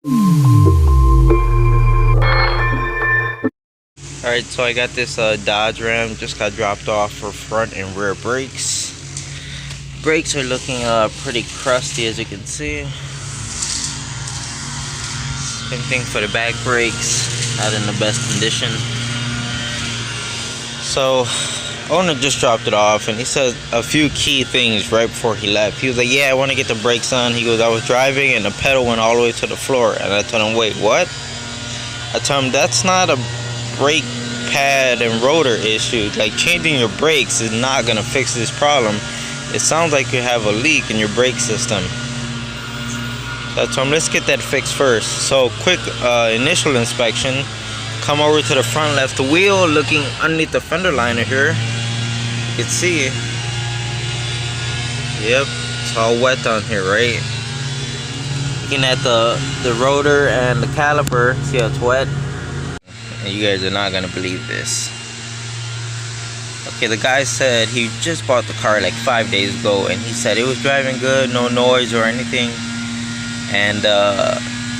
Alright, so I got this Dodge Ram, just got dropped off for front and rear brakes. Brakes are looking pretty crusty, as you can see. Same thing for the back brakes, not in the best condition. So owner just dropped it off, and he said a few key things right before he left. He was like, yeah, I want to get the brakes on. He goes, I was driving and the pedal went all the way to the floor. And I told him, wait, what? I told him, that's not a brake pad and rotor issue. Like, changing your brakes is not going to fix this problem. It sounds like you have a leak in your brake system. So I told him, let's get that fixed first. So quick initial inspection. Come over to the front left wheel, looking underneath the fender liner here. You can see, yep, it's all wet down here, right? Looking at the rotor and the caliper, see how it's wet? And you guys are not gonna believe this. Okay, the guy said he just bought the car like 5 days ago, and he said it was driving good, no noise or anything. And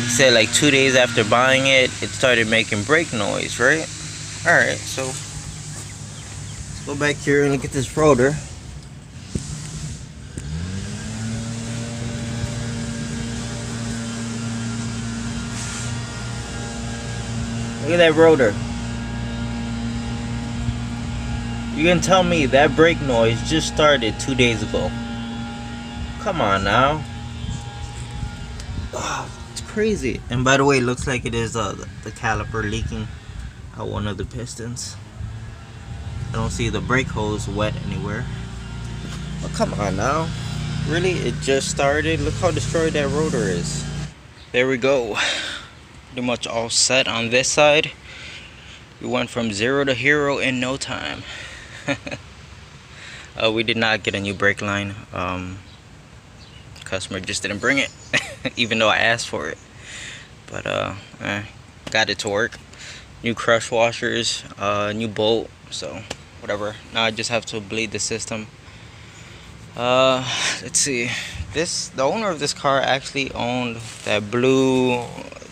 he said like 2 days after buying it, it started making brake noise, right? Alright, so let's go back here and look at this rotor. Look at that rotor. You can tell me that brake noise just started 2 days ago. Come on now. Oh, it's crazy. And by the way, it looks like it is the caliper leaking out one of the pistons. I don't see the brake hose wet anywhere. Oh, come on now. Really? It just started? Look how destroyed that rotor is. There we go. Pretty much all set on this side. We went from 0 to hero in no time. We did not get a new brake line. Customer just didn't bring it. Even though I asked for it. But got it to work. New crush washers, new bolt, so whatever. Now I just have to bleed the system. Let's see, the owner of this car actually owned that blue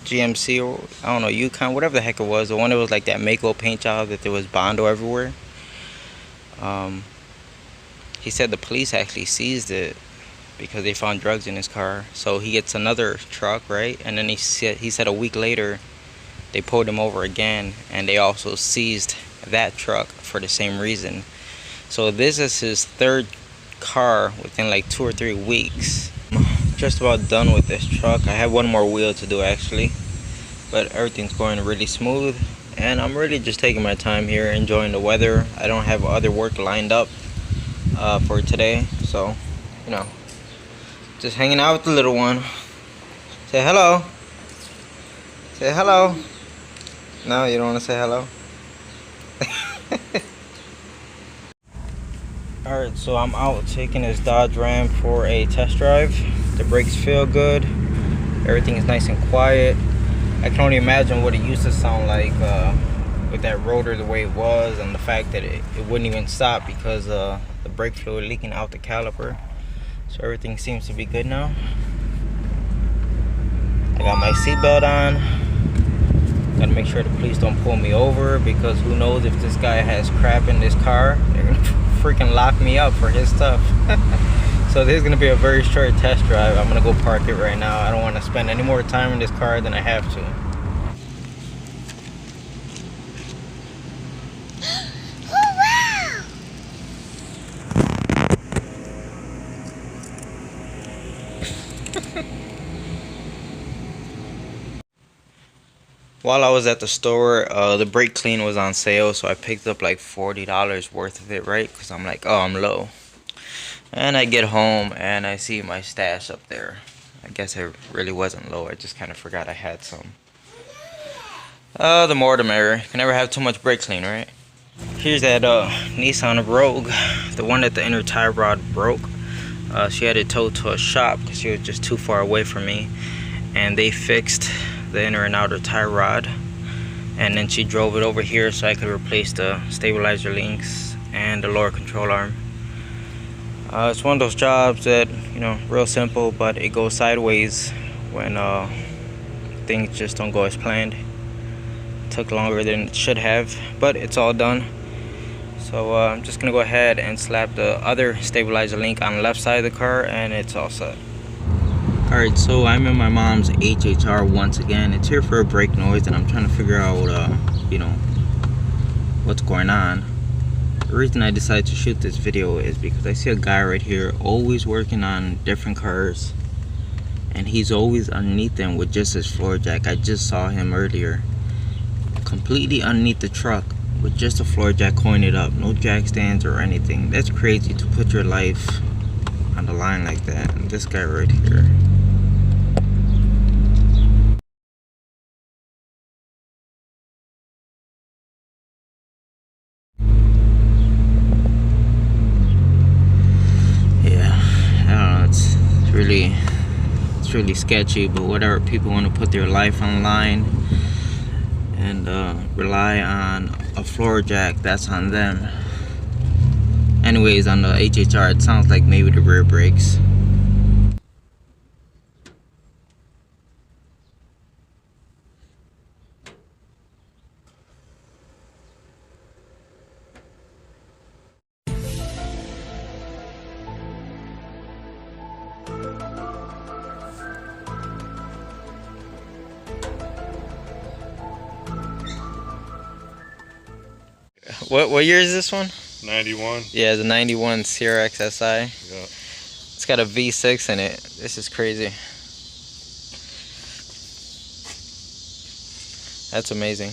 GMC, or I don't know, Yukon, whatever the heck it was, the one that was like that Mako paint job that there was Bondo everywhere. He said the police actually seized it because they found drugs in his car. So he gets another truck, right? And then he said a week later they pulled him over again, and they also seized that truck for the same reason. So this is his third car within like 2 or 3 weeks. I'm just about done with this truck. I have one more wheel to do actually, but everything's going really smooth, and I'm really just taking my time here, enjoying the weather. I don't have other work lined up for today, so you know, just hanging out with the little one. Say hello. Say hello. No, you don't want to say hello? Alright, so I'm out taking this Dodge Ram for a test drive. The brakes feel good. Everything is nice and quiet. I can only imagine what it used to sound like with that rotor the way it was, and the fact that it wouldn't even stop because the brake fluid leaking out the caliper. So everything seems to be good now. I got my seatbelt on. Gotta make sure the police don't pull me over, because who knows if this guy has crap in this car. They're gonna freaking lock me up for his stuff. So this is gonna be a very short test drive. I'm gonna go park it right now. I don't want to spend any more time in this car than I have to. While I was at the store, the brake clean was on sale, so I picked up like $40 worth of it, right? Because I'm like, oh, I'm low. And I get home and I see my stash up there. I guess it really wasn't low. I just kind of forgot I had some. The more the merrier. You can never have too much brake clean, right? Here's that Nissan Rogue, the one that the inner tie rod broke. She had it towed to a shop because she was just too far away from me, and they fixed the inner and outer tie rod, and then she drove it over here so I could replace the stabilizer links and the lower control arm. It's one of those jobs that, you know, real simple, but it goes sideways when things just don't go as planned. Took longer than it should have, but it's all done. So I'm just gonna go ahead and slap the other stabilizer link on the left side of the car, and it's all set. Alright, so I'm in my mom's HHR once again. It's here for a brake noise, and I'm trying to figure out you know, what's going on. The reason I decided to shoot this video is because I see a guy right here always working on different cars, and he's always underneath them with just his floor jack. I just saw him earlier, completely underneath the truck with just a floor jack, coiling it up, no jack stands or anything. That's crazy to put your life on the line like that. And this guy right here, yeah, I don't know, it's really sketchy, but whatever. People want to put their life on the line and rely on a floor jack, that's on them. Anyways, on the HHR, it sounds like maybe the rear brakes. What year is this one? 91. Yeah, the 91 CRX SI. Yeah. It's got a V6 in it. This is crazy. That's amazing.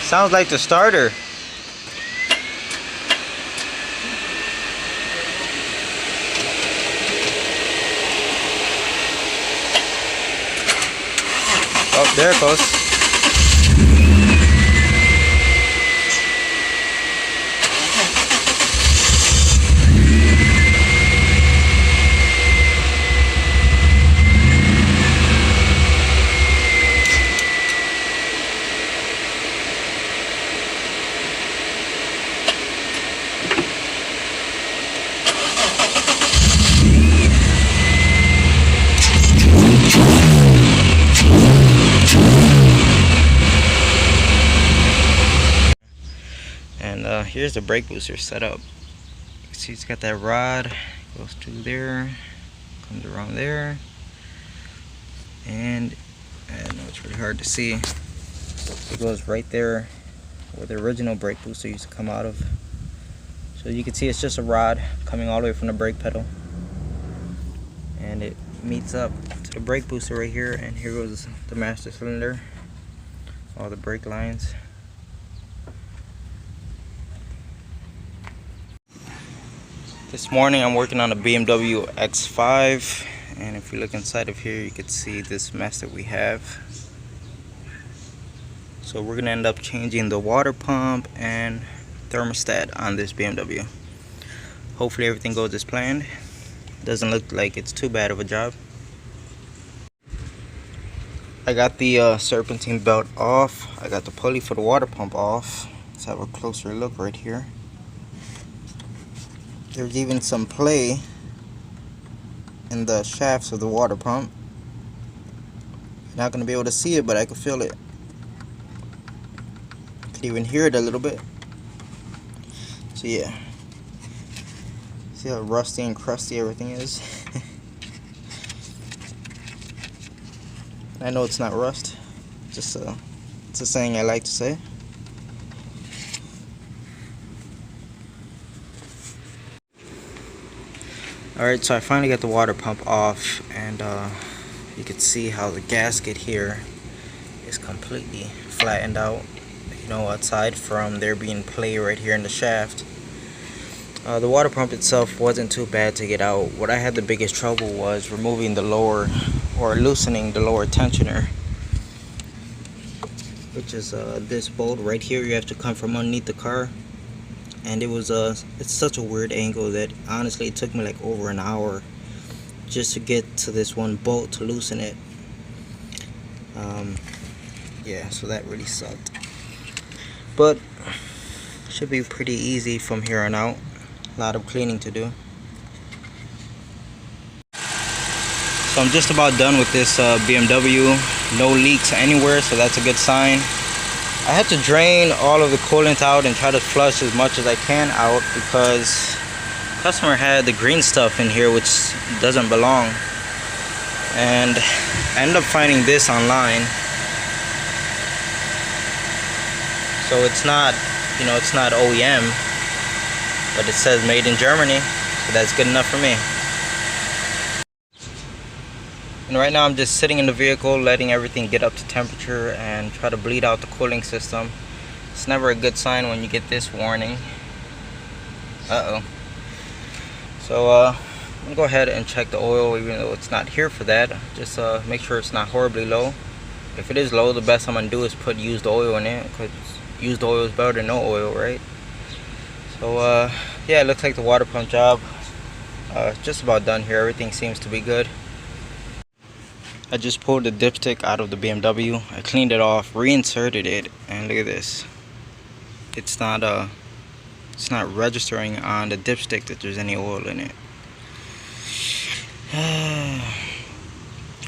Sounds like the starter. Oh, there it goes. And here's the brake booster setup. You see it's got that rod, goes through there, comes around there, and I know it's really hard to see. It goes right there where the original brake booster used to come out of. So you can see it's just a rod coming all the way from the brake pedal, and it meets up to the brake booster right here, and here goes the master cylinder, all the brake lines. This morning I'm working on a BMW X5, and if you look inside of here you can see this mess that we have. So we're gonna end up changing the water pump and thermostat on this BMW. Hopefully everything goes as planned. Doesn't look like it's too bad of a job. I got the serpentine belt off. I got the pulley for the water pump off. Let's have a closer look right here. There's even some play in the shafts of the water pump. You're not going to be able to see it, but I can feel it. You can even hear it a little bit. So yeah. See how rusty and crusty everything is? I know it's not rust. Just it's a saying I like to say. Alright, so I finally got the water pump off, and you can see how the gasket here is completely flattened out, you know, aside from there being play right here in the shaft. The water pump itself wasn't too bad to get out. What I had the biggest trouble was removing the lower, or loosening the lower tensioner, which is this bolt right here. You have to come from underneath the car, and it's such a weird angle that honestly it took me like over an hour just to get to this one bolt to loosen it. Yeah, so that really sucked, but should be pretty easy from here on out. A lot of cleaning to do. So I'm just about done with this BMW. No leaks anywhere, so that's a good sign. I had to drain all of the coolant out and try to flush as much as I can out because the customer had the green stuff in here which doesn't belong. And I ended up finding this online. So it's not, it's not OEM, but it says made in Germany, so that's good enough for me. And right now I'm just sitting in the vehicle, letting everything get up to temperature and try to bleed out the cooling system. It's never a good sign when you get this warning. So I'm gonna go ahead and check the oil, even though it's not here for that. Just make sure it's not horribly low. If it is low, the best I'm gonna do is put used oil in it, because used oil is better than no oil, right? So yeah, it looks like the water pump job just about done here. Everything seems to be good. I just pulled the dipstick out of the BMW. I cleaned it off, reinserted it, and look at this. It's not registering on the dipstick that there's any oil in it.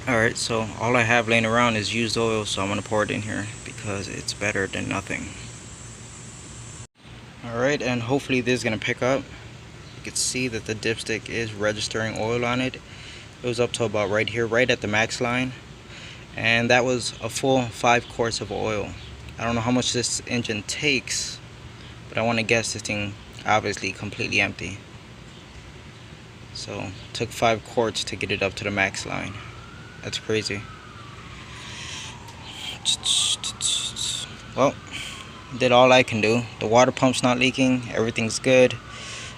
Alright, so all I have laying around is used oil, so I'm gonna pour it in here because it's better than nothing. Alright, and hopefully this is gonna pick up. You can see that the dipstick is registering oil on it. It was up to about right here, right at the max line, and that was a full 5 quarts of oil. I don't know how much this engine takes, but I want to guess this thing obviously completely empty. So it took 5 quarts to get it up to the max line. That's crazy. Well, did all I can do. The water pump's not leaking, everything's good.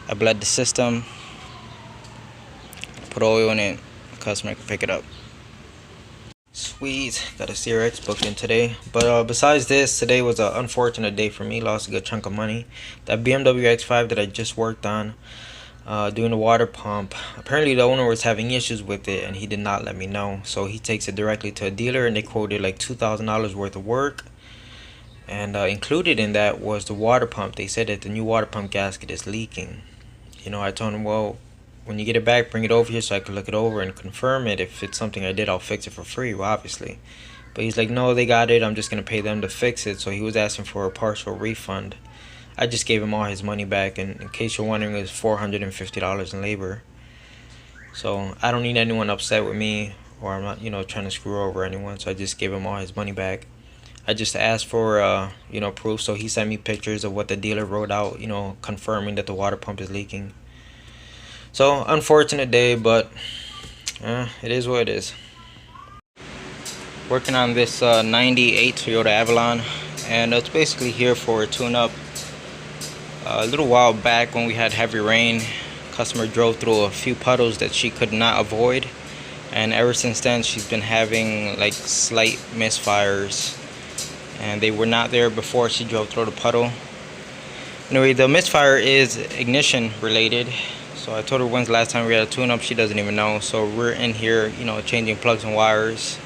I bled the system, put oil in it, the customer can pick it up. Sweet, got a CRX booked in today. But besides this, today was an unfortunate day for me. Lost a good chunk of money. That BMW X5 that I just worked on, doing the water pump, apparently the owner was having issues with it and he did not let me know. So he takes it directly to a dealer and they quoted like $2,000 worth of work. And included in that was the water pump. They said that the new water pump gasket is leaking. I told him, well, when you get it back, bring it over here so I can look it over and confirm it. If it's something I did, I'll fix it for free, well, obviously. But he's like, no, they got it. I'm just going to pay them to fix it. So he was asking for a partial refund. I just gave him all his money back. And in case you're wondering, it was $450 in labor. So I don't need anyone upset with me, or I'm not, trying to screw over anyone. So I just gave him all his money back. I just asked for, proof. So he sent me pictures of what the dealer wrote out, confirming that the water pump is leaking. So, unfortunate day, but it is what it is. Working on this 98 Toyota Avalon, and it's basically here for a tune-up. A little while back when we had heavy rain, customer drove through a few puddles that she could not avoid, and ever since then she's been having like slight misfires, and they were not there before she drove through the puddle. Anyway, the misfire is ignition related. So I told her when's the last time we had a tune-up. She doesn't even know. So we're in here, changing plugs and wires.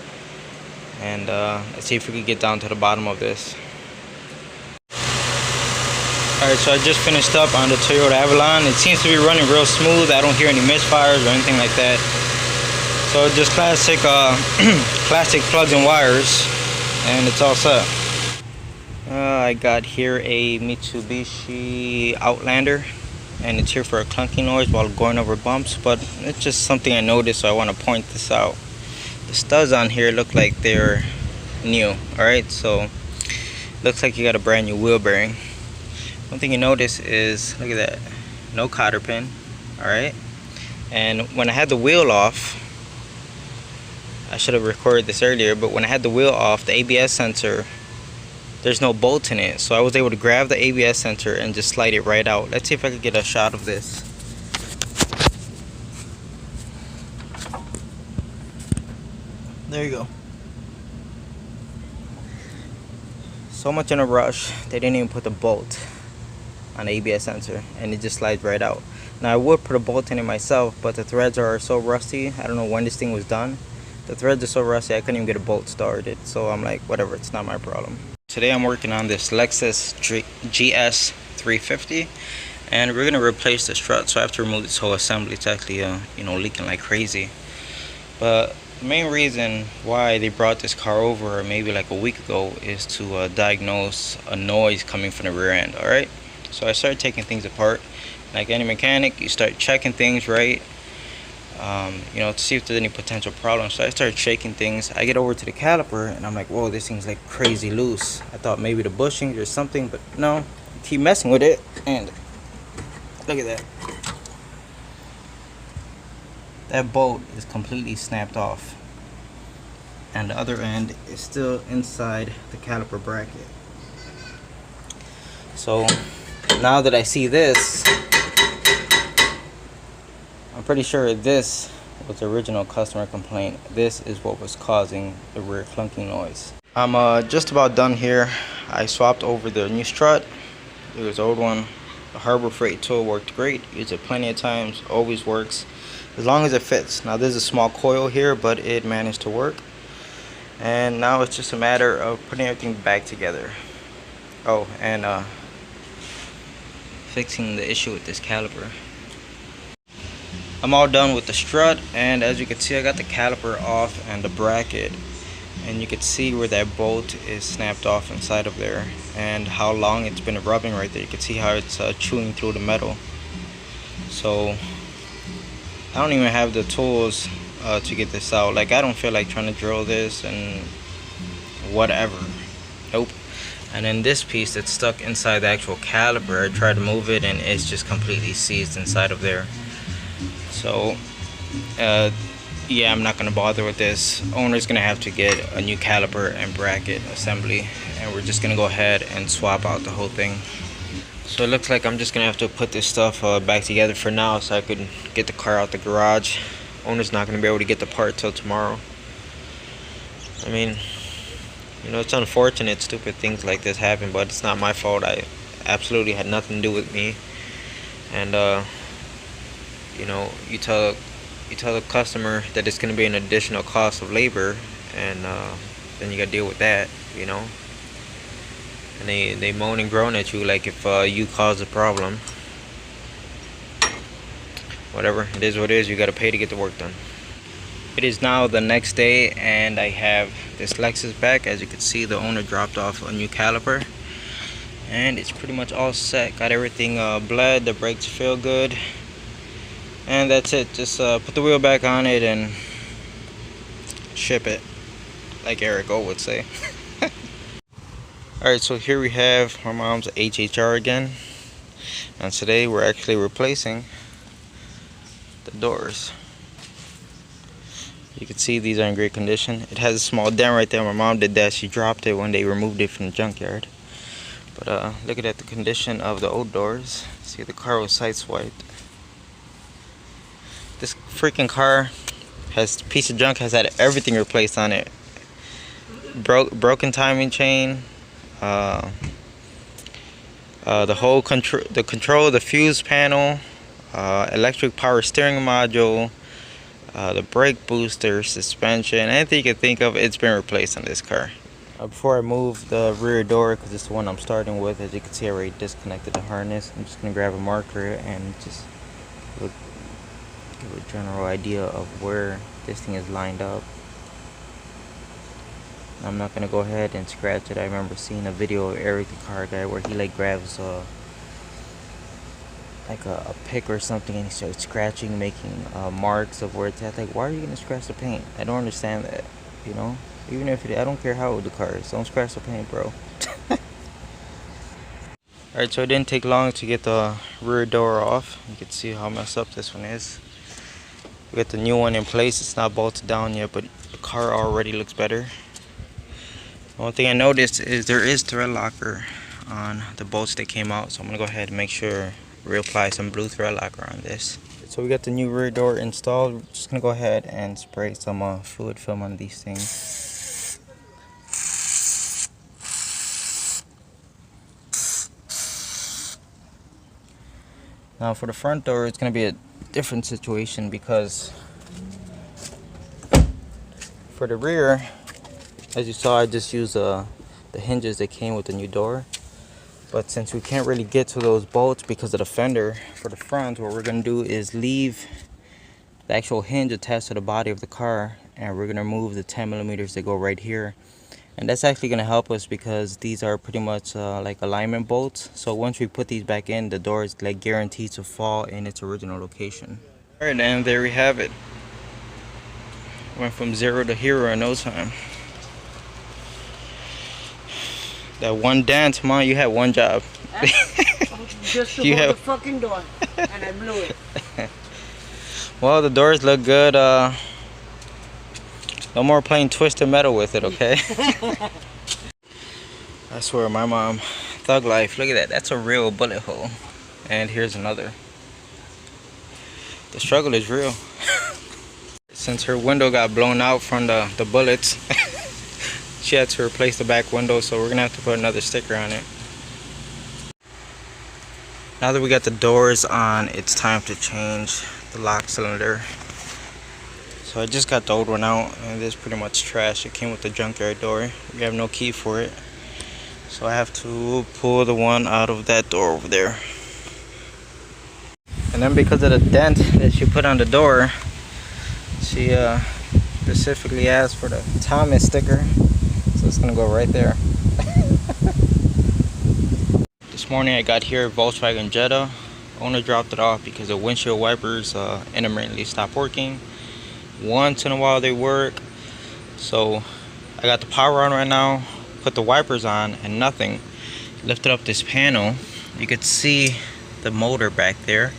And let's see if we can get down to the bottom of this. Alright, so I just finished up on the Toyota Avalon. It seems to be running real smooth. I don't hear any misfires or anything like that. So just classic, classic plugs and wires. And it's all set. I got here a Mitsubishi Outlander. And it's here for a clunky noise while going over bumps, but it's just something I noticed, so I want to point this out. The studs on here look like they're new. Alright, so looks like you got a brand new wheel bearing. One thing you notice is, look at that, no cotter pin. Alright, and when I had the wheel off, I should have recorded this earlier, but when I had the wheel off, the ABS sensor, there's no bolt in it. So I was able to grab the ABS sensor and just slide it right out. Let's see if I can get a shot of this. There you go. So much in a rush, they didn't even put the bolt on the ABS sensor, and it just slides right out. Now I would put a bolt in it myself, but the threads are so rusty. I don't know when this thing was done. The threads are so rusty I couldn't even get a bolt started. So I'm like, whatever, it's not my problem. Today I'm working on this Lexus GS 350, and we're gonna replace the strut. So I have to remove this whole assembly. It's actually leaking like crazy. But the main reason why they brought this car over maybe like a week ago is to diagnose a noise coming from the rear end. Alright, so I started taking things apart. Like any mechanic, you start checking things, right? To see if there's any potential problems. So I started shaking things. I get over to the caliper and I'm like, whoa, this thing's like crazy loose. I thought maybe the bushings or something, but no. Keep messing with it and look at that. That bolt is completely snapped off, and the other end is still inside the caliper bracket. So now that I see this, I'm pretty sure this was the original customer complaint. This is what was causing the rear clunking noise. I'm just about done here. I swapped over the new strut. It was the old one. The Harbor Freight tool worked great. Used it plenty of times. Always works. As long as it fits. Now there's a small coil here, but it managed to work. And now it's just a matter of putting everything back together. Oh, and fixing the issue with this caliper. I'm all done with the strut, and as you can see, I got the caliper off and the bracket. And you can see where that bolt is snapped off inside of there, and how long it's been rubbing right there. You can see how it's chewing through the metal. So I don't even have the tools to get this out. Like, I don't feel like trying to drill this and whatever. Nope. And then this piece that's stuck inside the actual caliper, I tried to move it and it's just completely seized inside of there. So yeah, I'm not gonna bother with this. Owner's gonna have to get a new caliper and bracket assembly, and we're just gonna go ahead and swap out the whole thing. So it looks like I'm just gonna have to put this stuff back together for now, so I could get the car out the garage. Owner's not gonna be able to get the part till tomorrow. I mean, it's unfortunate stupid things like this happen, but it's not my fault. I absolutely had nothing to do with me. And you tell the customer that it's gonna be an additional cost of labor, and then you gotta deal with that, and they moan and groan at you like if you caused the problem. Whatever, it is what it is. You gotta pay to get the work done. It is now the next day, and I have this Lexus back. As you can see, the owner dropped off a new caliper, and it's pretty much all set. Got everything bled, the brakes feel good, and that's it. Just put the wheel back on it and ship it, like Eric O would say. Alright, so here we have my mom's HHR again, and today we're actually replacing the doors. You can see these are in great condition. It has a small dent right there. My mom did that. She dropped it when they removed it from the junkyard. But looking at the condition of the old doors, see the car was sideswiped. This freaking car has a piece of junk, has had everything replaced on it. Broken timing chain, the whole control, the fuse panel, electric power steering module, the brake booster, suspension, anything you can think of, it's been replaced on this car. Before I move the rear door, because it's the one I'm starting with, as you can see I already disconnected the harness, I'm just going to grab a marker and just give a general idea of where this thing is lined up. I'm not going to go ahead and scratch it. I remember seeing a video of Eric, the car guy, where he like grabs like a pick or something and he starts scratching, making marks of where it's at. Like, why are you gonna scratch the paint? I don't understand that, even if I don't care how old the car is, don't scratch the paint, bro. Alright, so it didn't take long to get the rear door off. You can see how messed up this one is. We got the new one in place. It's not bolted down yet, but the car already looks better. One thing I noticed is there is thread locker on the bolts that came out, so I'm gonna go ahead and make sure reapply some blue thread locker on this. So we got the new rear door installed. Just gonna go ahead and spray some fluid film on these things. Now for the front door, it's gonna be a different situation because for the rear, as you saw, I just used the hinges that came with the new door. But since we can't really get to those bolts because of the fender for the front, what we're going to do is leave the actual hinge attached to the body of the car, and we're going to remove the 10 millimeters that go right here. And that's actually going to help us because these are pretty much like alignment bolts. So once we put these back in, the door is like guaranteed to fall in its original location. Alright, and there we have it. Went from 0 to hero in no time. That one dance, Mom, you had one job. Just to hold the fucking door, and I blew it. Well, the doors look good. No more playing twisted metal with it, okay? I swear, my mom, thug life. Look at that. That's a real bullet hole. And here's another. The struggle is real. Since her window got blown out from the bullets, she had to replace the back window, so we're gonna have to put another sticker on it. Now that we got the doors on, it's time to change the lock cylinder. So I just got the old one out, and this is pretty much trash. It came with the junkyard door. We have no key for it, so I have to pull the one out of that door over there. And then because of the dent that she put on the door, she specifically asked for the Thomas sticker. So it's gonna go right there. This morning I got here, Volkswagen Jetta. Owner dropped it off because the windshield wipers intermittently stop working. Once in a while they work. So I got the power on right now, put the wipers on, and nothing. Lifted up this panel. You could see the motor back there.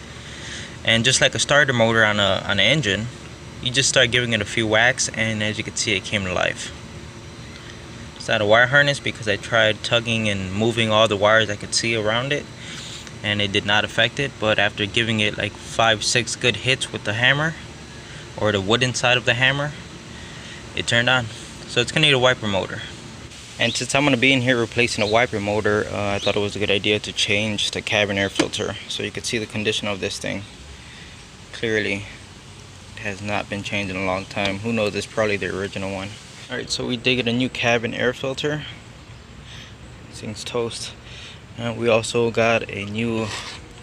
And just like a starter motor on an engine, you just start giving it a few whacks, and as you can see, it came to life. It's not a wire harness because I tried tugging and moving all the wires I could see around it, and it did not affect it. But after giving it like 5-6 good hits with the hammer, or the wooden side of the hammer, it turned on. So it's gonna need a wiper motor. And since I'm gonna be in here replacing a wiper motor, I thought it was a good idea to change the cabin air filter so you could see the condition of this thing. Clearly it has not been changed in a long time. Who knows, it's probably the original one. Alright, so we did get a new cabin air filter. This thing's toast. And we also got a new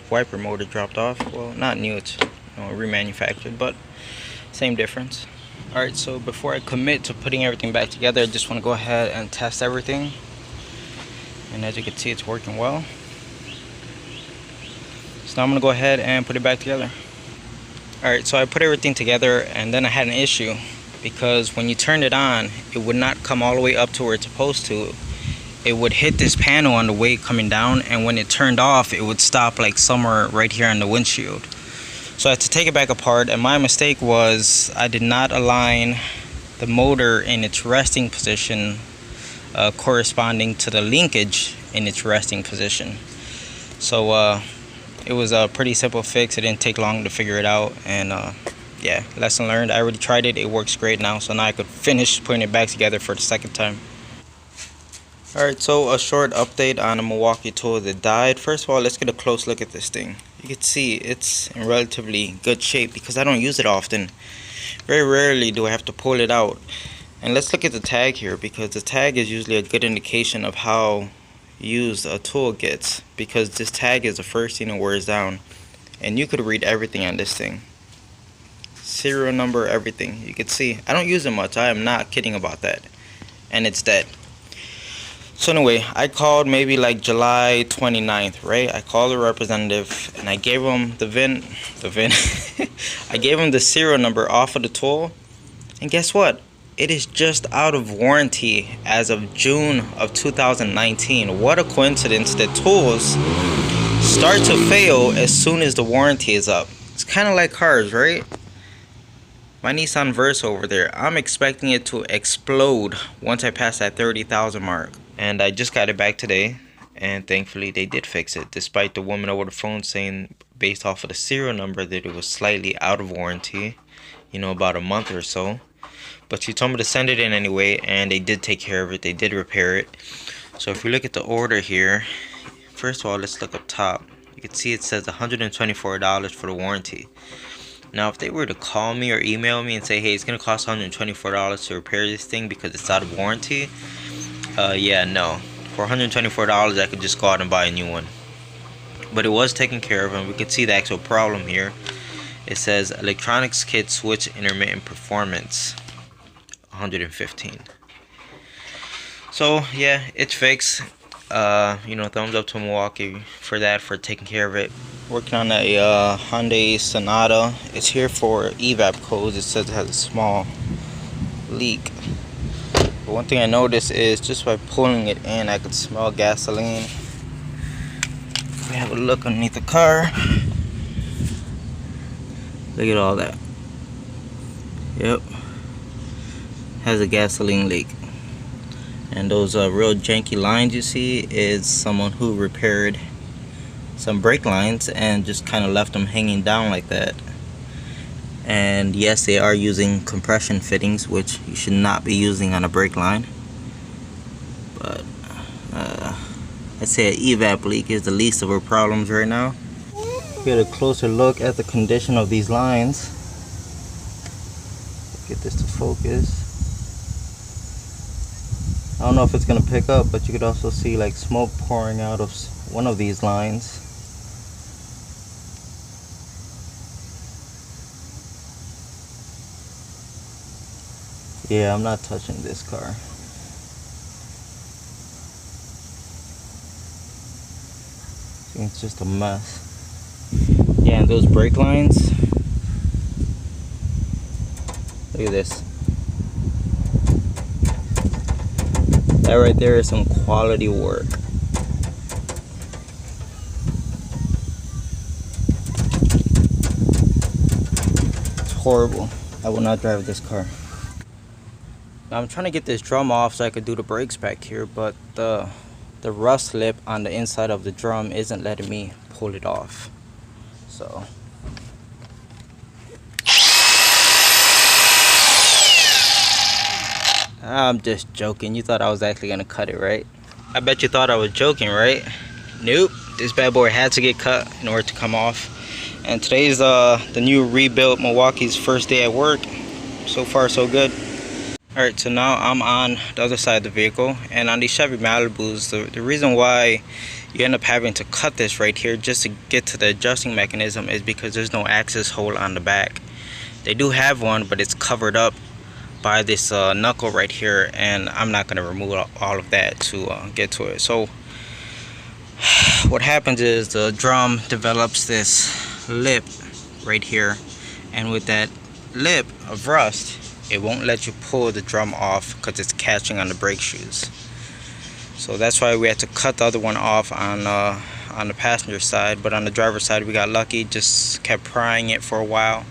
wiper motor dropped off. Well, not new, it's remanufactured, but same difference. Alright, so before I commit to putting everything back together, I just want to go ahead and test everything. And as you can see, it's working well. So now I'm going to go ahead and put it back together. Alright, so I put everything together, and then I had an issue. Because when you turn it on, it would not come all the way up to where it's supposed to. It would hit this panel on the way coming down, and when it turned off, it would stop like somewhere right here on the windshield. So I had to take it back apart, and my mistake was I did not align the motor in its resting position corresponding to the linkage in its resting position. So it was a pretty simple fix. It didn't take long to figure it out, and yeah, lesson learned. I already tried it. It works great now, so now I could finish putting it back together for the second time. Alright, so a short update on a Milwaukee tool that died. First of all, let's get a close look at this thing. You can see it's in relatively good shape because I don't use it often. Very rarely do I have to pull it out. And let's look at the tag here, because the tag is usually a good indication of how used a tool gets, because this tag is the first thing that wears down. And you could read everything on this thing. Serial number, everything. You can see I don't use it much. I am not kidding about that. And it's dead. So anyway, I called maybe like July 29th, right? I called the representative and I gave him the VIN. I gave him the serial number off of the tool. And guess what? It is just out of warranty as of June of 2019. What a coincidence that tools start to fail as soon as the warranty is up. It's kind of like cars, right? My Nissan Versa over there, I'm expecting it to explode once I pass that 30,000 mark. And I just got it back today, and thankfully they did fix it, despite the woman over the phone saying based off of the serial number that it was slightly out of warranty, you know, about a month or so. But she told me to send it in anyway, and they did take care of it. They did repair it. So if we look at the order here, first of all, let's look up top. You can see it says $124 for the warranty. Now, if they were to call me or email me and say, hey, it's going to cost $124 to repair this thing because it's out of warranty, yeah, no. For $124, I could just go out and buy a new one. But it was taken care of, and we could see the actual problem here. It says electronics kit switch intermittent performance, 115. So yeah, it's fixed. You know, thumbs up to Milwaukee for that, for taking care of it. Working on a Hyundai Sonata. It's here for evap codes. It says it has a small leak. But one thing I noticed is just by pulling it in, I could smell gasoline. If we have a look underneath the car, look at all that. Yep, has a gasoline leak. And those real janky lines you see is someone who repaired some brake lines and just kind of left them hanging down like that. And yes, they are using compression fittings, which you should not be using on a brake line. But I'd say an evap leak is the least of our problems right now. Get a closer look at the condition of these lines. Get this to focus. I don't know if it's gonna pick up, but you could also see like smoke pouring out of one of these lines. Yeah, I'm not touching this car. It's just a mess. Yeah, and those brake lines. Look at this. That right there is some quality work. It's horrible. I will not drive this car. Now I'm trying to get this drum off so I could do the brakes back here, but the rust lip on the inside of the drum isn't letting me pull it off. So I'm just joking. You thought I was actually gonna cut it, right? I bet you thought I was joking, right? Nope. This bad boy had to get cut in order to come off. And today's the new rebuilt Milwaukee's first day at work. So far, so good. Alright, so now I'm on the other side of the vehicle. And on these Chevy Malibus, the reason why you end up having to cut this right here just to get to the adjusting mechanism is because there's no access hole on the back. They do have one, but it's covered up by this knuckle right here, and I'm not going to remove all of that to get to it. So what happens is the drum develops this lip right here, and with that lip of rust, it won't let you pull the drum off because it's catching on the brake shoes. So that's why we had to cut the other one off on the passenger side, but on the driver's side we got lucky, just kept prying it for a while.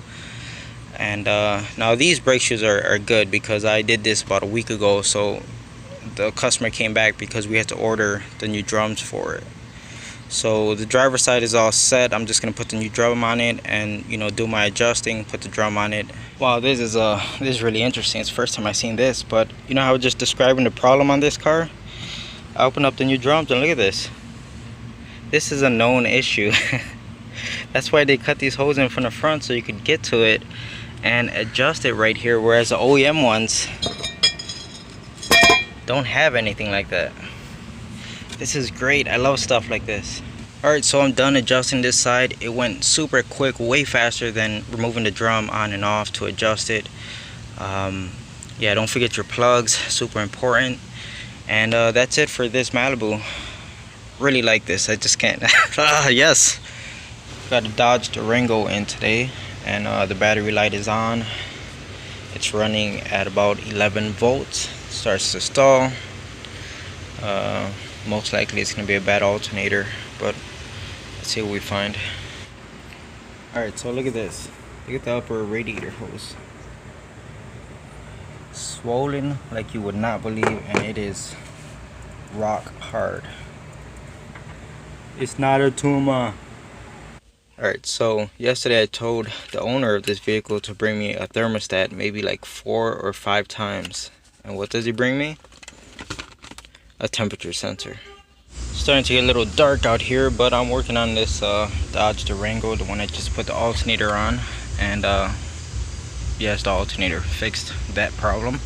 And now these brake shoes are good because I did this about a week ago, so the customer came back because we had to order the new drums for it. So the driver's side is all set. I'm just gonna put the new drum on it and, you know, do my adjusting, put the drum on it. Wow, this is really interesting. It's the first time I've seen this, but you know how I was just describing the problem on this car? I open up the new drums and look at this. This is a known issue. That's why they cut these holes in from the front so you could get to it and adjust it right here, whereas the OEM ones don't have anything like that. This is great. I love stuff like this. Alright, so I'm done adjusting this side. It went super quick, way faster than removing the drum on and off to adjust it. Yeah, don't forget your plugs, super important. And that's it for this Malibu. Really like this. I just can't. Yes. Got a Dodge Durango in today, and the battery light is on. It's running at about 11 volts. Starts to stall. Most likely it's going to be a bad alternator, but let's see what we find. Alright, so look at this. Look at the upper radiator hose. swollen like you would not believe, and it is rock hard. It's not a tumor. Alright, so yesterday I told the owner of this vehicle to bring me a thermostat maybe like 4 or 5 times. And what does he bring me? A temperature sensor. Starting to get a little dark out here, but I'm working on this Dodge Durango, the one I just put the alternator on. And yes, the alternator fixed that problem.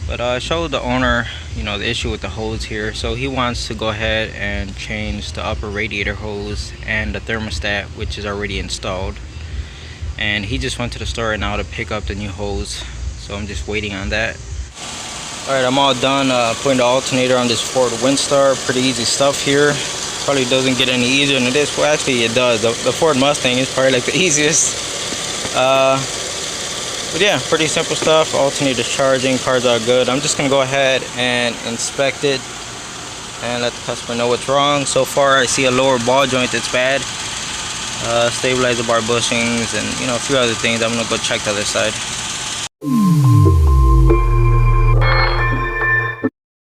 But I showed the owner, you know, the issue with the hose here. So he wants to go ahead and change the upper radiator hose and the thermostat, which is already installed. And he just went to the store right now to pick up the new hose. So I'm just waiting on that. Alright, I'm all done putting the alternator on this Ford Windstar. Pretty easy stuff here. Probably doesn't get any easier than this. Well, actually it does. The Ford Mustang is probably like the easiest. But yeah, pretty simple stuff. Alternator's charging, car's all good. I'm just gonna go ahead and inspect it and let the customer know what's wrong. So far I see a lower ball joint that's bad. Stabilizer bar bushings and, you know, a few other things. I'm gonna go check the other side.